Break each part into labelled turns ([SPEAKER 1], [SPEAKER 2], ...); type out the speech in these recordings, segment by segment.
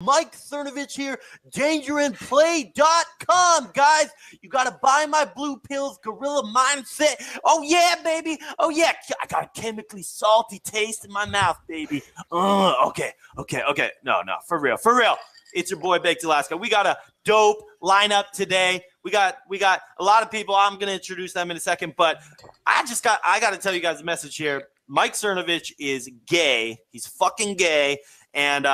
[SPEAKER 1] Mike Cernovich here, dangerandplay.com, guys. You got to buy my blue pills, gorilla mindset. Oh, yeah, baby. Oh, yeah. I got a chemically salty taste in my mouth, baby. Okay. No, for real. It's your boy, Baked Alaska. We got a dope lineup today. We got a lot of people. I'm going to introduce them in a second, but I got to tell you guys a message here. Mike Cernovich is gay. He's fucking gay. And,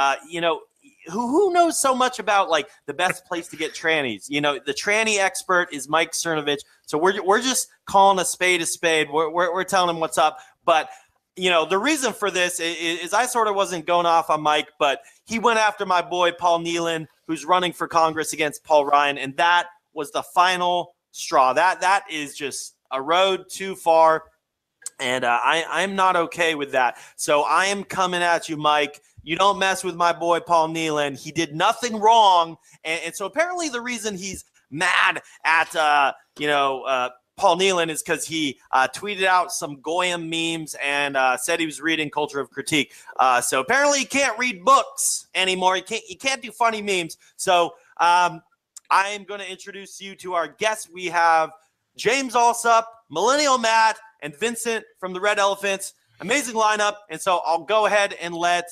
[SPEAKER 1] who knows so much about like the best place to get trannies? You know, the tranny expert is Mike Cernovich. So we're just calling a spade a spade. We're telling him what's up. But the reason for this is I sort of wasn't going off on Mike, but he went after my boy Paul Nehlen, who's running for Congress against Paul Ryan, and that was the final straw. That is just a road too far, and I'm not okay with that. So I am coming at you, Mike. You don't mess with my boy Paul Nehlen. He did nothing wrong. And so apparently the reason he's mad at, Paul Nehlen is because he tweeted out some Goyim memes and said he was reading Culture of Critique. So apparently he can't read books anymore. He can't do funny memes. So I am going to introduce you to our guests. We have James Alsup, Millennial Matt, and Vincent from the Red Elephants. Amazing lineup. And so I'll go ahead and let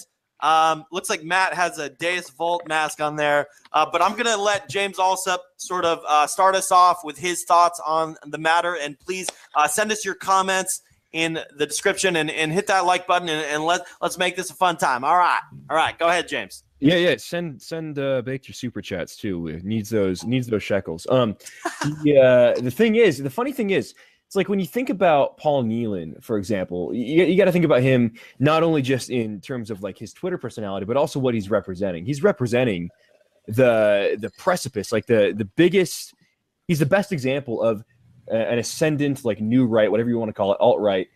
[SPEAKER 1] looks like Matt has a Deus Volt mask on there, but I'm going to let James Alsup sort of start us off with his thoughts on the matter. And please send us your comments in the description and hit that like button and let's make this a fun time. All right. Go ahead, James.
[SPEAKER 2] Yeah. Send Baked your super chats too. It needs those shekels. The funny thing is, it's like when you think about Paul Nehlen, for example, you got to think about him not only just in terms of like his Twitter personality, but also what he's representing. He's representing the precipice, like the biggest. He's the best example of an ascendant, like new right, whatever you want to call it, alt-right,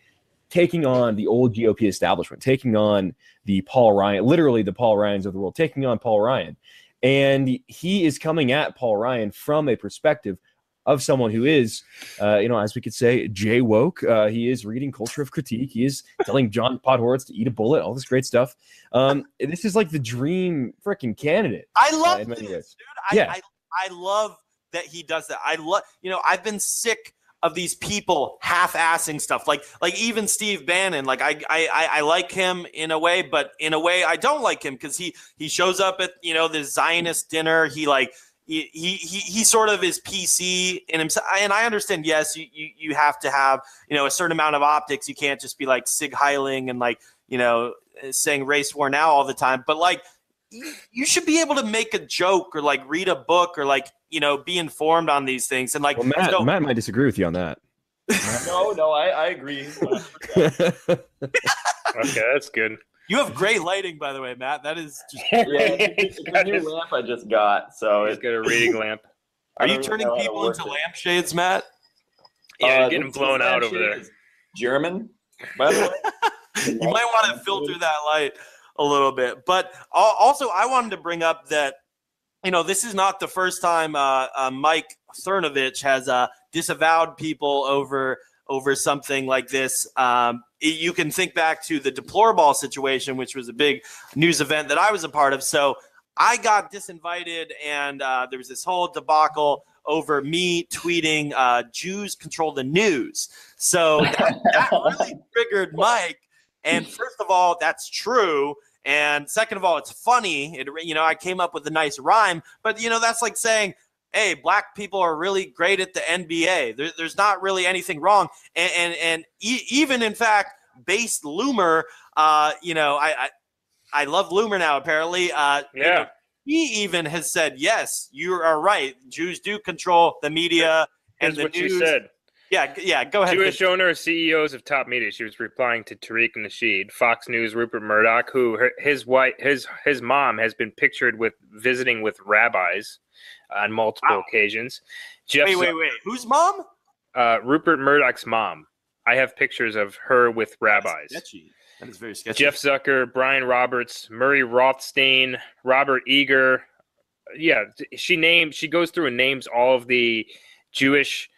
[SPEAKER 2] taking on the old GOP establishment, taking on the Paul Ryan, literally the Paul Ryans of the world, taking on Paul Ryan. And he is coming at Paul Ryan from a perspective of someone who is, as we could say, J-woke. He is reading Culture of Critique. He is telling John Podhoretz to eat a bullet, all this great stuff. This is like the dream freaking candidate.
[SPEAKER 1] I love this, dude.
[SPEAKER 2] I
[SPEAKER 1] love that he does that. I've been sick of these people half-assing stuff. Like even Steve Bannon, like I like him in a way, but in a way I don't like him because he shows up at, this Zionist dinner. He sort of is PC in himself, and I understand. Yes, you have to have a certain amount of optics. You can't just be like Sig Heiling and saying race war now all the time. But like you should be able to make a joke or like read a book or be informed on these things. And like
[SPEAKER 2] Matt might disagree with you on that.
[SPEAKER 3] No, I agree.
[SPEAKER 4] Okay, that's good.
[SPEAKER 1] You have great lighting, by the way, Matt. That is just
[SPEAKER 3] it's a new lamp I just got. So
[SPEAKER 4] he's got a reading lamp.
[SPEAKER 1] Are you turning people into lampshades, Matt?
[SPEAKER 4] Yeah, getting blown out over there.
[SPEAKER 3] German, by the way.
[SPEAKER 1] You might want to filter that light a little bit. But also, I wanted to bring up that this is not the first time Mike Cernovich has disavowed people over something like this. You can think back to the Deplorball situation, which was a big news event that I was a part of. So I got disinvited, and there was this whole debacle over me tweeting Jews control the news. So that really triggered Mike. And first of all, that's true. And second of all, it's funny. I came up with a nice rhyme. But, that's like saying, hey, black people are really great at the NBA. There's not really anything wrong. And even, in fact, based Loomer, I love Loomer now, apparently. He even has said, yes, you are right. Jews do control the media and the news.
[SPEAKER 4] Here's what she said.
[SPEAKER 1] Yeah, go ahead.
[SPEAKER 4] Jewish owners, CEOs of top media. She was replying to Tariq Nasheed, Fox News, Rupert Murdoch, who his mom has been pictured visiting with rabbis on multiple occasions.
[SPEAKER 1] Wait. Whose mom?
[SPEAKER 4] Rupert Murdoch's mom. I have pictures of her with rabbis.
[SPEAKER 1] That is very sketchy.
[SPEAKER 4] Jeff Zucker, Brian Roberts, Murray Rothstein, Robert Eager. Yeah, she goes through and names all of the Jewish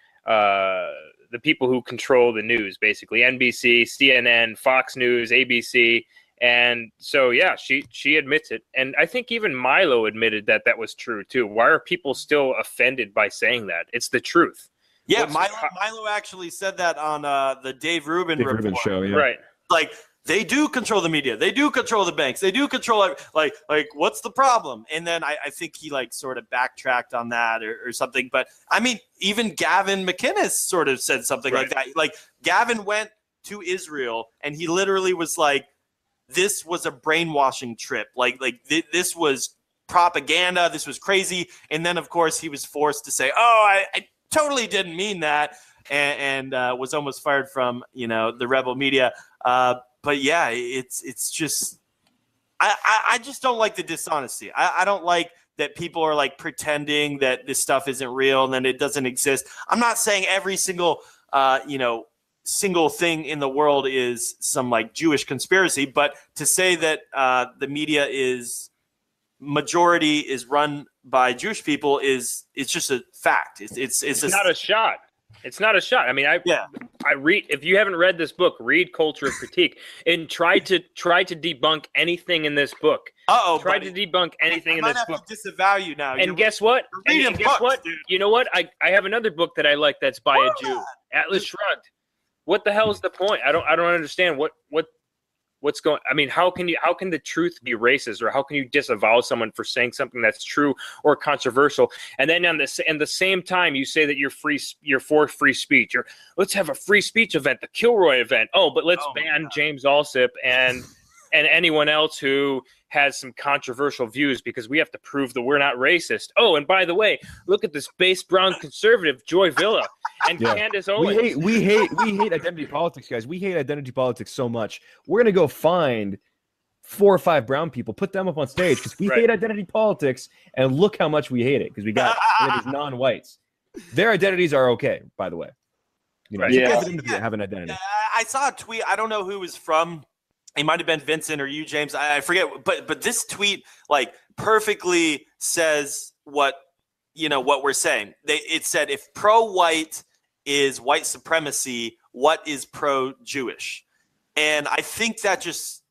[SPEAKER 4] the people who control the news, basically NBC, CNN, Fox News, ABC, And so, yeah, she admits it. And I think even Milo admitted that that was true, too. Why are people still offended by saying that? It's the truth.
[SPEAKER 1] Yeah, Milo actually said that on the Dave Rubin report.
[SPEAKER 2] Show, yeah.
[SPEAKER 4] Right.
[SPEAKER 1] Like, they do control the media. They do control the banks. They do control like what's the problem? And then I think he like sort of backtracked on that or something. But I mean, even Gavin McInnes sort of said something like that. Like Gavin went to Israel and he literally was like, this was a brainwashing trip. Like this was propaganda. This was crazy. And then of course he was forced to say, oh, I totally didn't mean that. And was almost fired from, the rebel media. But yeah, it's just I just don't like the dishonesty. I don't like that people are like pretending that this stuff isn't real and then it doesn't exist. I'm not saying every single single thing in the world is some like Jewish conspiracy, but to say that the media majority is run by Jewish people it's just a fact. It's
[SPEAKER 4] not a shot. It's not a shot. I mean, I read. If you haven't read this book, read Culture of Critique and try to debunk anything in this book. Try to debunk anything in this book.
[SPEAKER 1] To disavow you now.
[SPEAKER 4] And guess what?
[SPEAKER 1] And guess what?
[SPEAKER 4] Dude. You know what? I have another book that I like that's by a Jew. Atlas Shrugged. What the hell is the point? I don't understand what's going. I mean, how can the truth be racist, or how can you disavow someone for saying something that's true or controversial? And then at the same time, you say that you're for free speech. Let's have a free speech event, the Kilroy event. Oh, but let's ban James Allsup and anyone else who has some controversial views because we have to prove that we're not racist. Oh, and by the way, look at this base brown conservative, Joy Villa and Candace Owens.
[SPEAKER 2] We hate identity politics, guys. We hate identity politics so much. We're gonna go find 4 or 5 brown people, put them up on stage because we hate identity politics, and look how much we hate it because we got these non-whites. Their identities are okay, by the way. Have an identity.
[SPEAKER 1] I saw a tweet. I don't know who was from. It might have been Vincent or you, James. I forget. But this tweet like perfectly says what we're saying. It said, if pro-white is white supremacy, what is pro-Jewish? And I think that just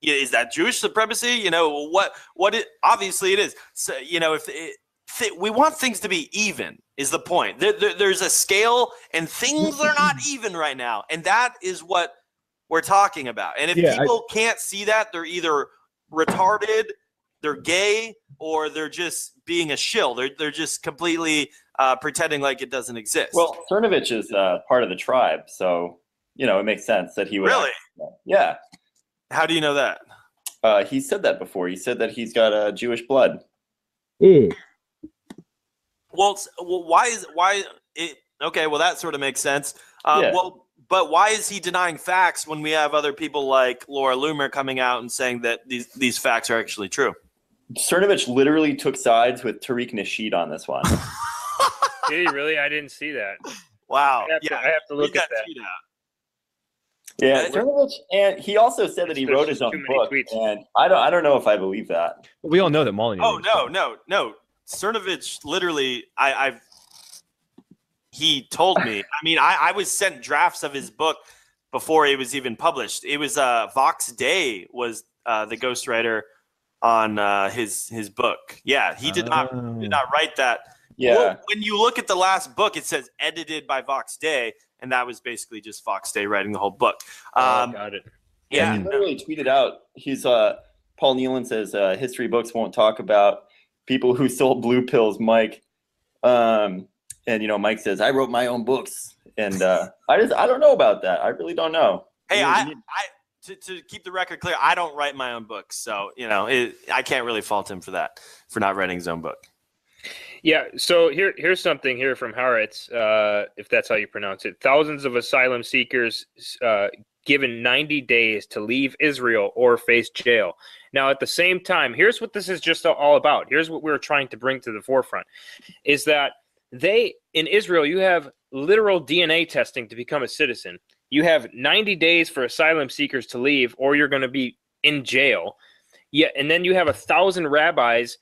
[SPEAKER 1] is that Jewish supremacy? Obviously it is. So we want things to be even is the point. There's a scale and things are not even right now, and that is what we're talking about. And if people can't see that, they're either retarded, they're gay, or they're just being a shill. They're just completely pretending like it doesn't exist.
[SPEAKER 3] Well, Cernovich is part of the tribe, so it makes sense that he would.
[SPEAKER 1] Really?
[SPEAKER 3] Yeah.
[SPEAKER 1] How do you know that?
[SPEAKER 3] He said that before. He said that he's got Jewish blood.
[SPEAKER 1] Well, why? Okay, well that sort of makes sense. But why is he denying facts when we have other people like Laura Loomer coming out and saying that these facts are actually true?
[SPEAKER 3] Cernovich literally took sides with Tariq Nasheed on this one.
[SPEAKER 4] Did he really? I didn't see that.
[SPEAKER 1] Wow.
[SPEAKER 4] I have to look at that.
[SPEAKER 3] Yeah, Cernovich, and he also said that he wrote his own book, and I don't know if I believe that.
[SPEAKER 2] We all know that Molyneux.
[SPEAKER 1] Oh no. Cernovich literally, he told me. I mean, I was sent drafts of his book before it was even published. It was Vox Day was the ghostwriter on his book. Yeah, he did not write that.
[SPEAKER 3] Yeah.
[SPEAKER 1] Well, when you look at the last book, it says edited by Vox Day, and that was basically just Vox Day writing the whole book.
[SPEAKER 4] Got it.
[SPEAKER 1] Yeah,
[SPEAKER 3] he literally tweeted out. He's Paul Nehlin says history books won't talk about people who sold blue pills, Mike. And Mike says, I wrote my own books, and I don't know about that. I really don't know.
[SPEAKER 1] Hey, to keep the record clear, I don't write my own books, so I can't really fault him for that, for not writing his own book.
[SPEAKER 4] Yeah. So here's something here from Haaretz, if that's how you pronounce it. Thousands of asylum seekers given 90 days to leave Israel or face jail. Now, at the same time, here's what this is just all about. Here's what we're trying to bring to the forefront, is that in Israel, you have literal DNA testing to become a citizen. You have 90 days for asylum seekers to leave, or you're going to be in jail. Yeah, and then you have 1,000 rabbis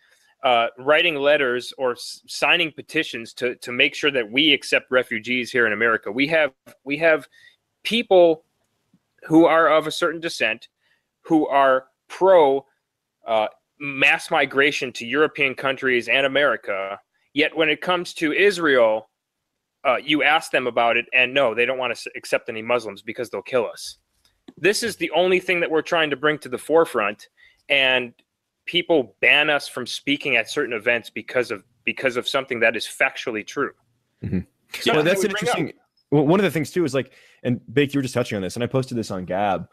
[SPEAKER 4] writing letters or signing petitions to make sure that we accept refugees here in America. We have people who are of a certain descent who are pro mass migration to European countries and America. Yet when it comes to Israel, you ask them about it, and no, they don't want to accept any Muslims because they'll kill us. This is the only thing that we're trying to bring to the forefront, and people ban us from speaking at certain events because of something that is factually true.
[SPEAKER 2] Mm-hmm. So that's an interesting. Well, one of the things too is like, and Bake, you were just touching on this, and I posted this on Gab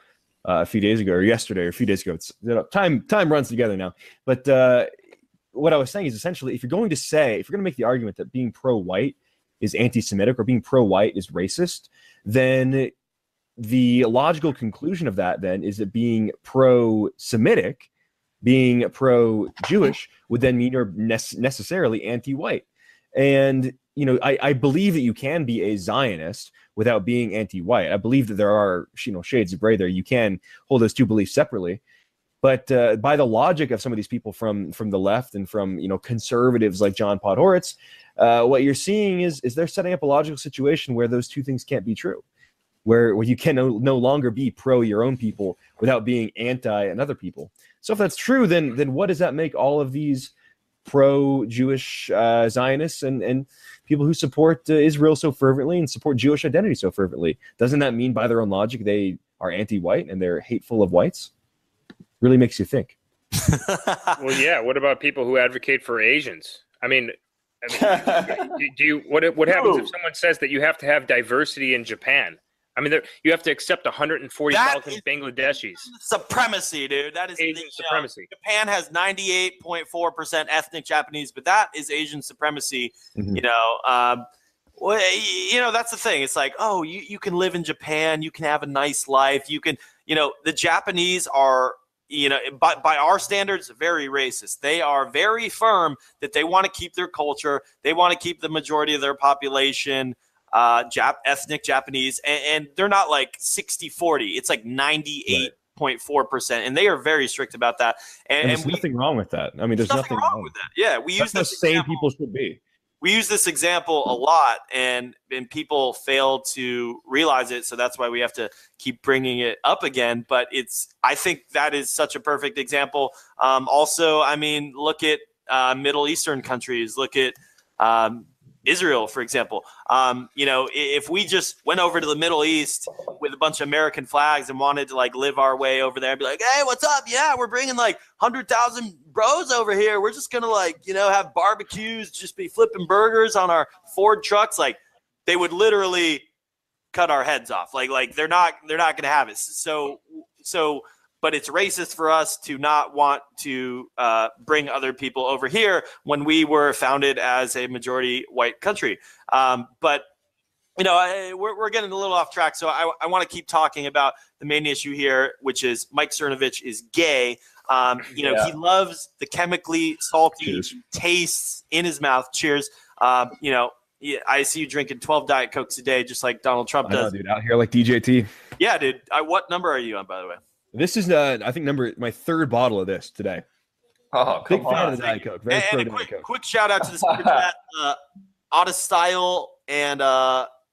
[SPEAKER 2] a few days ago, or yesterday, or a few days ago. It's time runs together now. But what I was saying is essentially, if you're going to make the argument that being pro-white is anti-Semitic or being pro-white is racist, then the logical conclusion of that then is that being pro-Semitic, being pro-Jewish would then mean you're necessarily anti-white. And I believe that you can be a Zionist without being anti-white. I believe that there are shades of gray there. You can hold those two beliefs separately. But by the logic of some of these people from the left and from conservatives like John Podhoretz, what you're seeing is they're setting up a logical situation where those two things can't be true, where you can no longer be pro your own people without being anti another people. So if that's true, then what does that make all of these pro-Jewish Zionists and people who support Israel so fervently and support Jewish identity so fervently? Doesn't that mean by their own logic they are anti-white and they're hateful of whites? Really makes you think.
[SPEAKER 4] Well, yeah. What about people who advocate for Asians? I mean, do you what happens if someone says that you have to have diversity in Japan? I mean, you have to accept 140,000 Bangladeshis.
[SPEAKER 1] Supremacy, dude. That is
[SPEAKER 4] Asian supremacy.
[SPEAKER 1] Japan has 98.4% ethnic Japanese, but that is Asian supremacy.
[SPEAKER 2] Mm-hmm.
[SPEAKER 1] That's the thing. It's like, oh, you can live in Japan, you can have a nice life, you can, the Japanese are, by our standards, very racist. They are very firm that they want to keep their culture, they want to keep the majority of their population ethnic Japanese, and they're not like 60-40. It's like 98.4%, and they are very strict about that. And
[SPEAKER 2] there's nothing wrong with that. I mean, there's nothing wrong
[SPEAKER 1] with that. Yeah, we use
[SPEAKER 2] this same people should be.
[SPEAKER 1] We use this example a lot, and people fail to realize it. So that's why we have to keep bringing it up again. But I think that is such a perfect example. Also, I mean, look at Middle Eastern countries. Look at Israel, for example. If we just went over to the Middle East with a bunch of American flags and wanted to live our way over there and be like, hey, what's up? Yeah, we're bringing 100,000 bros over here. We're just gonna have barbecues, just be flipping burgers on our Ford trucks. They would literally cut our heads off. They're not gonna have it. So. But it's racist for us to not want to bring other people over here when we were founded as a majority white country. But we're getting a little off track. So I want to keep talking about the main issue here, which is Mike Cernovich is gay. He loves the chemically salty tastes in his mouth. Cheers. I see you drinking 12 Diet Cokes a day, just like Donald Trump does.
[SPEAKER 2] I know, dude, out here like DJT.
[SPEAKER 1] Yeah, dude. What number are you on, by the way?
[SPEAKER 2] This is, I think, my third bottle of this today.
[SPEAKER 3] Oh,
[SPEAKER 2] big fan of the Diet Coke. Very
[SPEAKER 1] and a quick shout out to the super chat, Otta Style and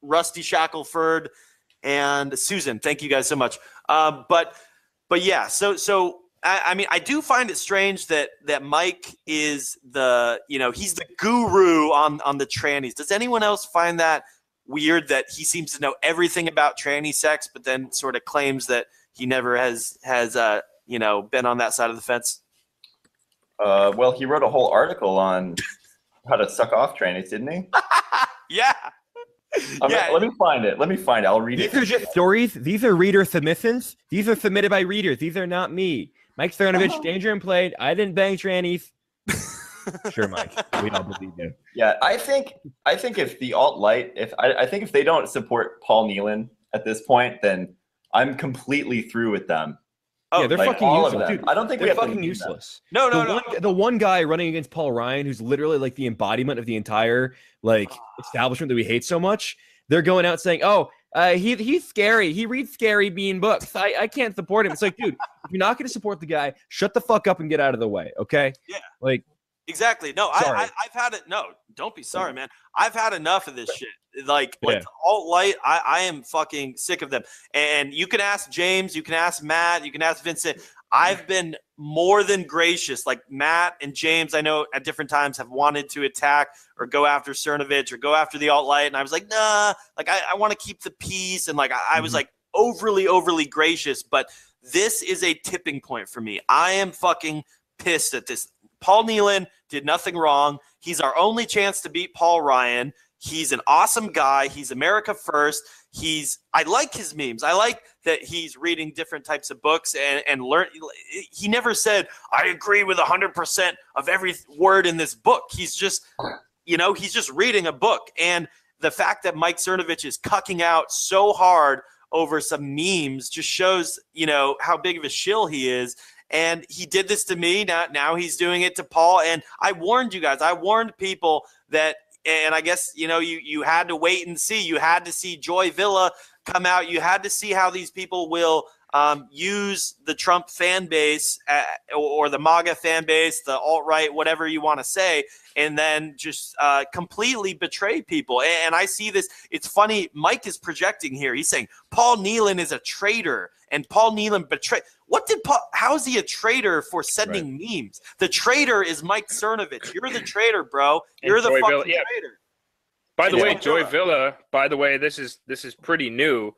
[SPEAKER 1] Rusty Shackelford and Susan. Thank you guys so much. But yeah, so I mean, I do find it strange that Mike is he's the guru on the trannies. Does anyone else find that weird that he seems to know everything about tranny sex, but then sort of claims that he never has been on that side of the fence?
[SPEAKER 3] Well, he wrote a whole article on how to suck off trannies, didn't he?
[SPEAKER 1] Yeah.
[SPEAKER 3] Let me find it. I'll read it.
[SPEAKER 2] These are just stories. These are reader submissions. These are submitted by readers. These are not me. Mike Cernovich, danger and played. I didn't bang trannies. Sure, Mike. We don't believe you.
[SPEAKER 3] Yeah, I think if the alt-right, if they don't support Paul Nehlen at this point, then I'm completely through with them.
[SPEAKER 2] Oh, yeah, they're fucking useless.
[SPEAKER 3] Dude, I don't think
[SPEAKER 2] they're fucking useless.
[SPEAKER 1] No.
[SPEAKER 2] The one guy running against Paul Ryan, who's literally the embodiment of the entire establishment that we hate so much. They're going out saying, "Oh, he's scary. He reads scary bean books. I can't support him." It's like, dude, if you're not going to support the guy, shut the fuck up and get out of the way, okay?
[SPEAKER 1] Yeah. Exactly. No, I've had it. No, Don't be sorry, man. I've had enough of this shit. Like alt-light, I am fucking sick of them. And you can ask James, you can ask Matt, you can ask Vincent. I've been more than gracious. Like Matt and James, I know at different times have wanted to attack or go after Cernovich or go after the alt-light. And I was like, nah, like I want to keep the peace. And like I was like overly gracious. But this is a tipping point for me. I am fucking pissed at this. Paul Nehlin did nothing wrong. He's our only chance to beat Paul Ryan. He's an awesome guy. He's America first. I like his memes. I like that he's reading different types of books and learn. He never said, I agree with 100% of every word in this book. He's just, he's just reading a book. And the fact that Mike Cernovich is cucking out so hard over some memes just shows, how big of a shill he is. And he did this to me. Now he's doing it to Paul. And I warned you guys. I warned people that, and I guess, you had to wait and see. You had to see Joy Villa come out. You had to see how these people will use the Trump fan base or the MAGA fan base, the alt-right, whatever you want to say, and then just completely betray people. And I see this. It's funny. Mike is projecting here. He's saying Paul Nehlin is a traitor, and Paul Nehlin betrayed. How is he a traitor for sending memes? The traitor is Mike Cernovich. You're the traitor, bro. You're the fucking traitor.
[SPEAKER 4] By the way, Joy Villa, this is pretty new.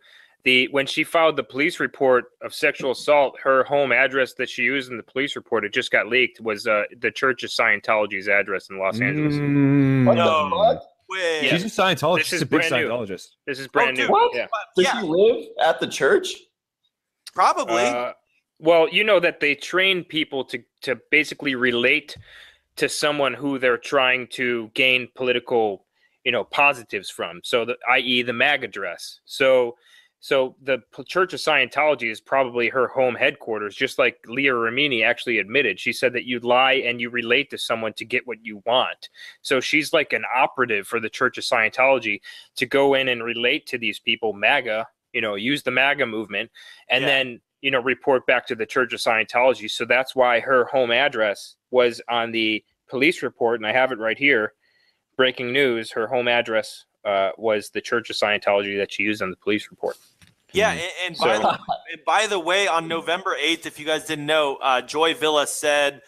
[SPEAKER 4] When she filed the police report of sexual assault, her home address that she used in the police report, it just got leaked, was the Church of Scientology's address in Los Angeles.
[SPEAKER 3] What the fuck?
[SPEAKER 1] Wait.
[SPEAKER 2] She's a Scientologist. She's a big Scientologist.
[SPEAKER 4] This is brand new.
[SPEAKER 3] What?
[SPEAKER 4] Yeah.
[SPEAKER 3] Does she live at the church?
[SPEAKER 1] Probably.
[SPEAKER 4] Well, that they train people to basically relate to someone who they're trying to gain political, positives from. So, i.e., the MAGA dress. So the Church of Scientology is probably her home headquarters, just like Leah Remini actually admitted. She said that you lie and you relate to someone to get what you want. So she's like an operative for the Church of Scientology to go in and relate to these people, MAGA, use the MAGA movement, and then report back to the Church of Scientology. So that's why her home address was on the police report, and I have it right here. Breaking news, her home address was the Church of Scientology that she used on the police report.
[SPEAKER 1] Yeah, and by the way, on November 8th, if you guys didn't know, Joy Villa said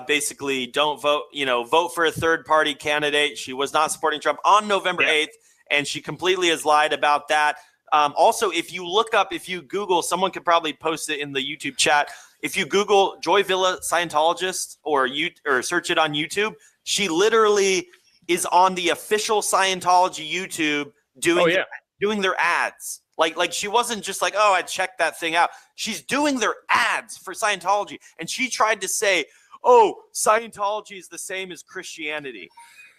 [SPEAKER 1] basically don't vote, vote for a third-party candidate. She was not supporting Trump on November 8th, and she completely has lied about that. Also, if you Google, someone could probably post it in the YouTube chat. If you Google Joy Villa Scientologist or search it on YouTube, she literally is on the official Scientology YouTube doing their ads. Like she wasn't just like, oh, I checked that thing out. She's doing their ads for Scientology. And she tried to say, oh, Scientology is the same as Christianity.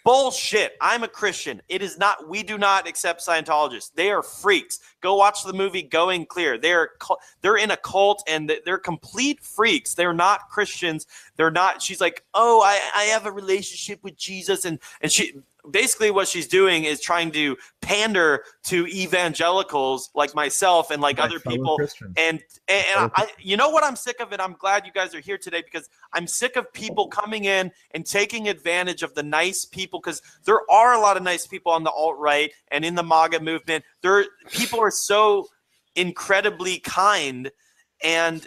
[SPEAKER 1] Bullshit. I'm a Christian. It is not. We do not accept Scientologists. They are freaks. Go watch the movie Going Clear. They're in a cult and they're complete freaks. They're not Christians. They're not. She's like, oh, I have a relationship with Jesus. And she basically what she's doing is trying to pander to evangelicals like myself and like other people. And I, you know what I'm sick of? And I'm glad you guys are here today because I'm sick of people coming in and taking advantage of the nice people, because there are a lot of nice people on the alt-right and in the MAGA movement. People are so incredibly kind. And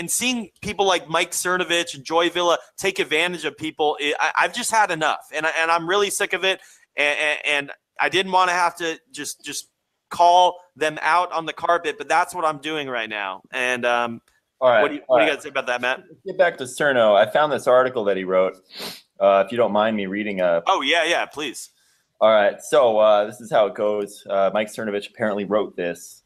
[SPEAKER 1] seeing people like Mike Cernovich and Joy Villa take advantage of people, I've just had enough, and I'm really sick of it. And I didn't want to have to just call them out on the carpet, but that's what I'm doing right now. And all right, what do you got to say about that, Matt?
[SPEAKER 3] Let's get back to Cerno. I found this article that he wrote. If you don't mind me reading.
[SPEAKER 1] Oh yeah, please.
[SPEAKER 3] All right, so this is how it goes. Mike Cernovich apparently wrote this.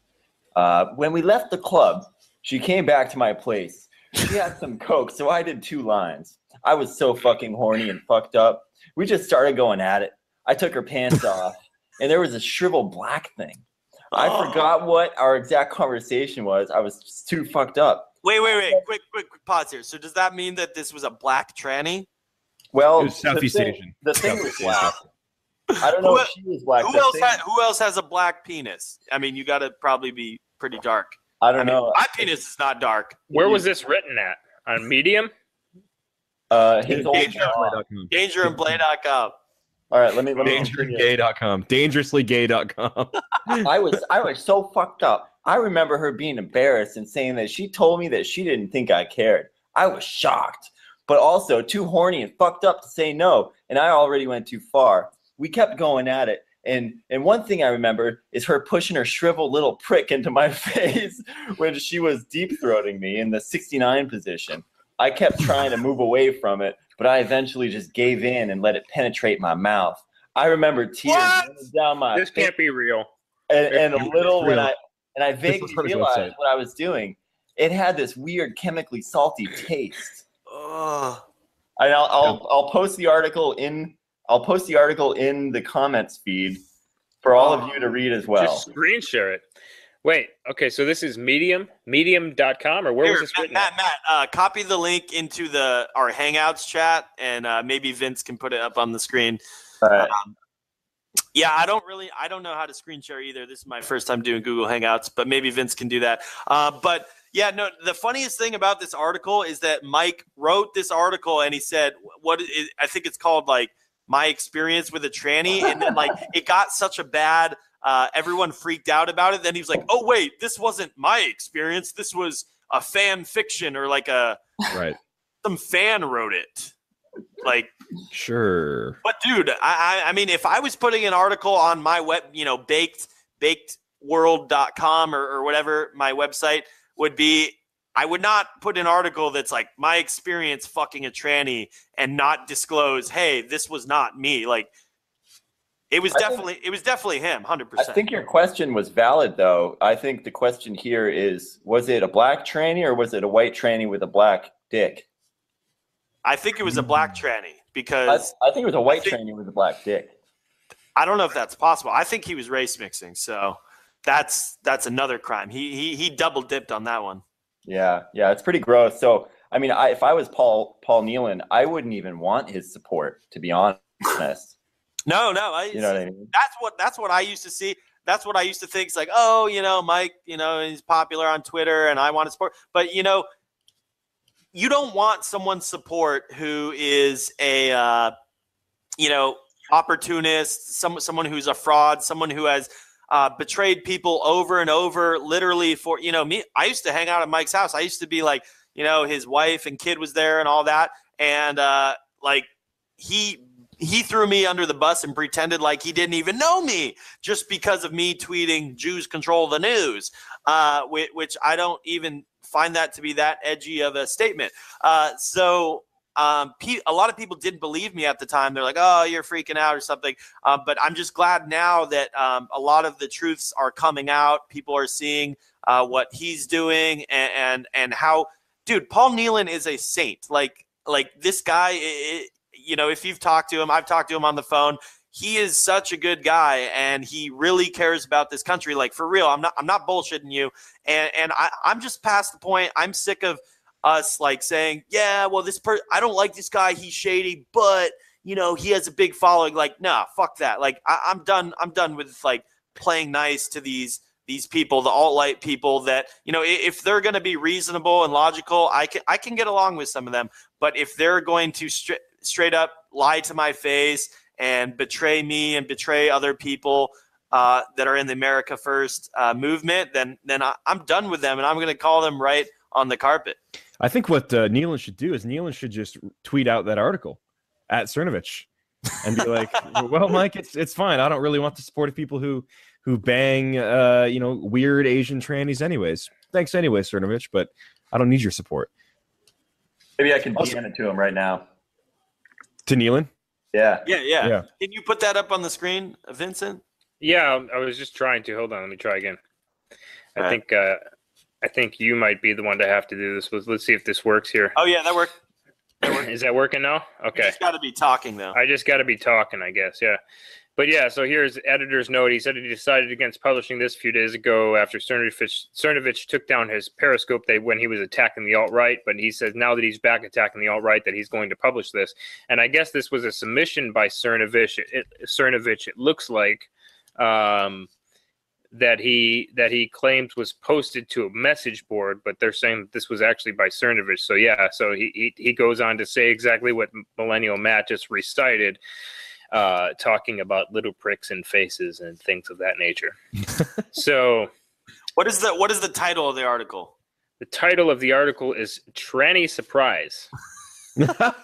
[SPEAKER 3] When we left the club, she came back to my place. She had some coke, so I did 2 lines. I was so fucking horny and fucked up. We just started going at it. I took her pants off, and there was a shriveled black thing. I forgot what our exact conversation was. I was just too fucked up.
[SPEAKER 1] Wait. Quick pause here. So does that mean that this was a black tranny?
[SPEAKER 3] Well,
[SPEAKER 2] it was Southeast Asian.
[SPEAKER 3] The thing was black. I don't know if she was black.
[SPEAKER 1] Who else has a black penis? I mean, you got to probably be pretty dark.
[SPEAKER 3] I don't know.
[SPEAKER 1] My penis is not dark.
[SPEAKER 4] Where was this written at? On Medium?
[SPEAKER 3] His old
[SPEAKER 1] DangerandBlay.com.
[SPEAKER 3] All right, let me
[SPEAKER 2] Dangerousgay.com. Dangerously.gay.com.
[SPEAKER 3] I was so fucked up. I remember her being embarrassed and saying that she told me that she didn't think I cared. I was shocked, but also too horny and fucked up to say no, and I already went too far. We kept going at it, and one thing I remember is her pushing her shriveled little prick into my face when she was deep-throating me in the 69 position. I kept trying to move away from it, but I eventually just gave in and let it penetrate my mouth. I remember tears running down my
[SPEAKER 4] This
[SPEAKER 3] face,
[SPEAKER 4] can't be real.
[SPEAKER 3] and a little when
[SPEAKER 2] real.
[SPEAKER 3] I vaguely realized what I was doing. It had this weird chemically salty taste. I'll post the article in the comments feed for all of you to read as well.
[SPEAKER 4] Just screen share it. Wait, okay, so this is medium.com, or where was this written?
[SPEAKER 1] Matt, copy the link into our Hangouts chat, and maybe Vince can put it up on the screen.
[SPEAKER 3] All right.
[SPEAKER 1] Yeah, I don't know how to screen share either. This is my first time doing Google Hangouts, but maybe Vince can do that. But yeah, no, the funniest thing about this article is that Mike wrote this article and he said, I think it's called like My Experience with a Tranny. And then like it got such a bad, everyone freaked out about it. Then he was like, oh wait, this wasn't my experience. This was a fan fiction, or like some fan wrote it. Like,
[SPEAKER 2] sure.
[SPEAKER 1] But dude, I mean, if I was putting an article on my web, bakedworld.com or whatever my website would be, I would not put an article that's like my experience fucking a tranny and not disclose, hey, this was not me. Like, it was definitely him, 100%.
[SPEAKER 3] I think your question was valid, though. I think the question here is, was it a black tranny or was it a white tranny with a black dick?
[SPEAKER 1] I think it was a black tranny because
[SPEAKER 3] I think it was a white tranny with a black dick.
[SPEAKER 1] I don't know if that's possible. I think he was race mixing, so that's another crime. He double dipped on that one. Yeah, it's pretty gross. So I mean, if I was Paul Nehlen, I wouldn't even want his support, to be honest. No,
[SPEAKER 3] you know what I mean?
[SPEAKER 1] That's what I used to see. That's what I used to think. It's like, oh, Mike, he's popular on Twitter, and I want to support. But you don't want someone's support who is a, opportunist, someone who's a fraud, someone who has betrayed people over and over, literally for, me. I used to hang out at Mike's house. I used to be like, his wife and kid was there and all that. And he threw me under the bus and pretended like he didn't even know me just because of me tweeting Jews control the news, which I don't even find that to be that edgy of a statement. So a lot of people didn't believe me at the time. They're like, oh, you're freaking out or something. But I'm just glad now that a lot of the truths are coming out. People are seeing what he's doing and how, dude, Paul Nehlen is a saint. Like this guy, if you've talked to him, I've talked to him on the phone. He is such a good guy, and he really cares about this country. Like, for real, I'm not bullshitting you. And I'm just past the point. I'm sick of us like saying, yeah, well, I don't like this guy. He's shady, but he has a big following. Like, nah, fuck that. Like, I'm done with like playing nice to these people, the alt-right people that, if they're going to be reasonable and logical, I can get along with some of them. But if they're going to straight up lie to my face and betray me and betray other people that are in the America First movement, then I'm done with them, and I'm going to call them right on the carpet.
[SPEAKER 2] I think what Nehlen should do is Nehlen should just tweet out that article at Cernovich and be like, well, Mike, it's fine. I don't really want to support people who bang weird Asian trannies anyways. Thanks anyway, Cernovich, but I don't need your support.
[SPEAKER 3] Maybe I can DM it to him right now.
[SPEAKER 2] To Nehlen?
[SPEAKER 1] Yeah. Can you put that up on the screen, Vincent?
[SPEAKER 4] Yeah, I was just trying to. Hold on, let me try again. I think you might be the one to have to do this. Let's see if this works here.
[SPEAKER 1] Oh yeah, that worked.
[SPEAKER 4] Is that working now? Okay.
[SPEAKER 1] You just got to be talking though.
[SPEAKER 4] I just got to be talking, I guess. Yeah. But yeah, so here's editor's note. He said he decided against publishing this a few days ago after Cernovich took down his Periscope when he was attacking the alt-right. But he says now that he's back attacking the alt-right that he's going to publish this. And I guess this was a submission by Cernovich. It looks like that he claims was posted to a message board, but they're saying that this was actually by Cernovich. So yeah, so he goes on to say exactly what Millennial Matt just recited. talking about little pricks in faces and things of that nature. So
[SPEAKER 1] What is the title of the article?
[SPEAKER 4] the title of the article is Tranny Surprise.
[SPEAKER 1] That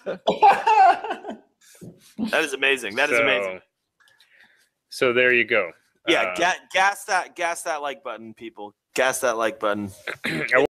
[SPEAKER 1] is amazing. That is amazing.
[SPEAKER 4] So there you go.
[SPEAKER 1] Yeah, gas that like button, people. Gas that like button.